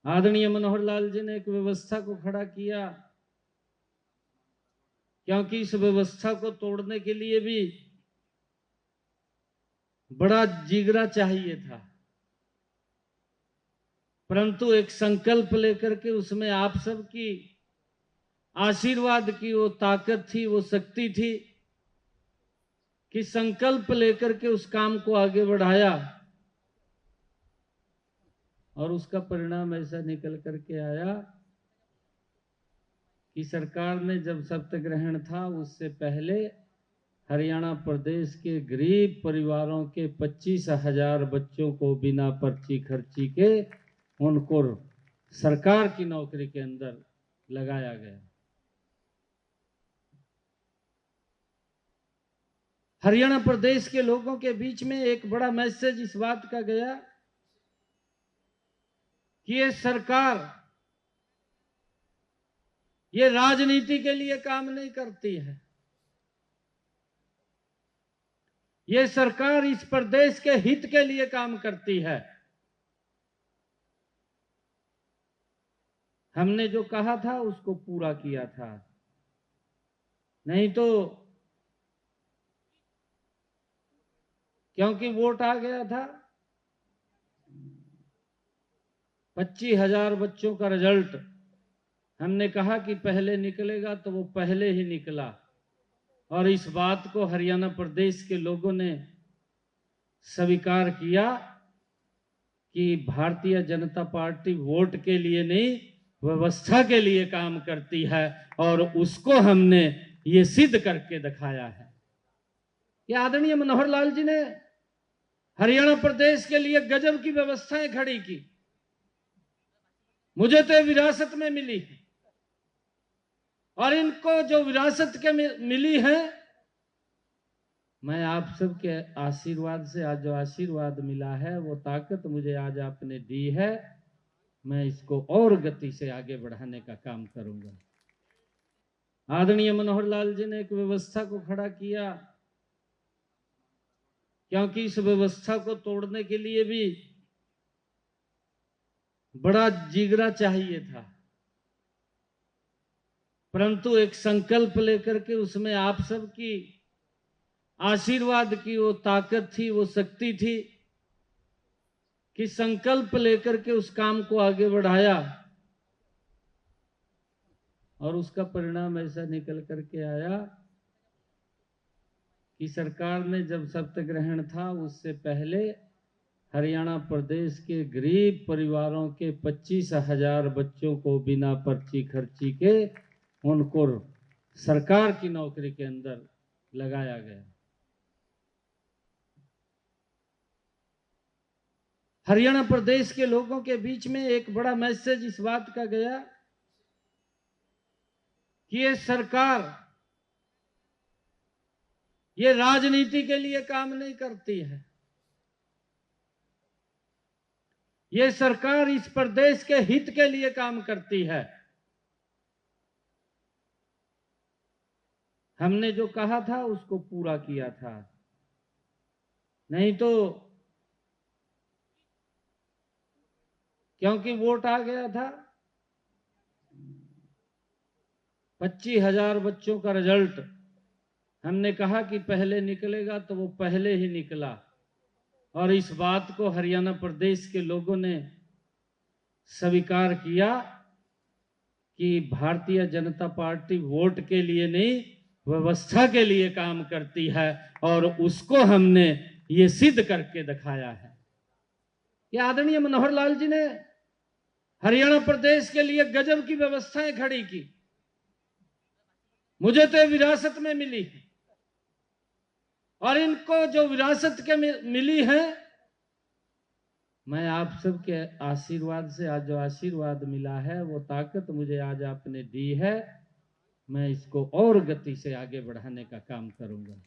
आदरणीय मनोहर लाल जी ने एक व्यवस्था को खड़ा किया, क्योंकि इस व्यवस्था को तोड़ने के लिए भी बड़ा जिगरा चाहिए था, परंतु एक संकल्प लेकर के उसमें आप सबकी आशीर्वाद की वो ताकत थी, वो शक्ति थी कि संकल्प लेकर के उस काम को आगे बढ़ाया और उसका परिणाम ऐसा निकल करके आया कि सरकार ने जब सत्याग्रहण था उससे पहले हरियाणा प्रदेश के गरीब परिवारों के 25,000 बच्चों को बिना पर्ची खर्ची के उनको सरकार की नौकरी के अंदर लगाया गया। हरियाणा प्रदेश के लोगों के बीच में एक बड़ा मैसेज इस बात का गया कि ये सरकार ये राजनीति के लिए काम नहीं करती है, ये सरकार इस प्रदेश के हित के लिए काम करती है। हमने जो कहा था उसको पूरा किया था, नहीं तो क्योंकि वोट आ गया था, 25,000 बच्चों का रिजल्ट हमने कहा कि पहले निकलेगा, तो वो पहले ही निकला और इस बात को हरियाणा प्रदेश के लोगों ने स्वीकार किया कि भारतीय जनता पार्टी वोट के लिए नहीं, व्यवस्था के लिए काम करती है और उसको हमने ये सिद्ध करके दिखाया है। ये आदरणीय मनोहर लाल जी ने हरियाणा प्रदेश के लिए गजब की व्यवस्थाएं खड़ी की। मुझे तो विरासत में मिली है और इनको जो विरासत के मिली है, मैं आप सबके आशीर्वाद से आज जो आशीर्वाद मिला है, वो ताकत मुझे आज आपने दी है, मैं इसको और गति से आगे बढ़ाने का काम करूंगा। आदरणीय मनोहर लाल जी ने एक व्यवस्था को खड़ा किया, क्योंकि इस व्यवस्था को तोड़ने के लिए भी बड़ा जिगरा चाहिए था, परंतु एक संकल्प लेकर के उसमें आप सबकी आशीर्वाद की वो ताकत थी, वो शक्ति थी कि संकल्प लेकर के उस काम को आगे बढ़ाया और उसका परिणाम ऐसा निकल करके आया कि सरकार ने जब सत्याग्रहण था उससे पहले हरियाणा प्रदेश के गरीब परिवारों के 25,000 बच्चों को बिना पर्ची खर्ची के उनको सरकार की नौकरी के अंदर लगाया गया। हरियाणा प्रदेश के लोगों के बीच में एक बड़ा मैसेज इस बात का गया कि ये सरकार ये राजनीति के लिए काम नहीं करती है, ये सरकार इस प्रदेश के हित के लिए काम करती है। हमने जो कहा था उसको पूरा किया था, नहीं तो क्योंकि वोट आ गया था, 25,000 बच्चों का रिजल्ट हमने कहा कि पहले निकलेगा, तो वो पहले ही निकला और इस बात को हरियाणा प्रदेश के लोगों ने स्वीकार किया कि भारतीय जनता पार्टी वोट के लिए नहीं, व्यवस्था के लिए काम करती है और उसको हमने ये सिद्ध करके दिखाया है। ये आदरणीय मनोहर लाल जी ने हरियाणा प्रदेश के लिए गजब की व्यवस्थाएं खड़ी की। मुझे तो विरासत में मिली है और इनको जो विरासत के मिली है, मैं आप सबके आशीर्वाद से आज जो आशीर्वाद मिला है, वो ताकत मुझे आज आपने दी है, मैं इसको और गति से आगे बढ़ाने का काम करूंगा।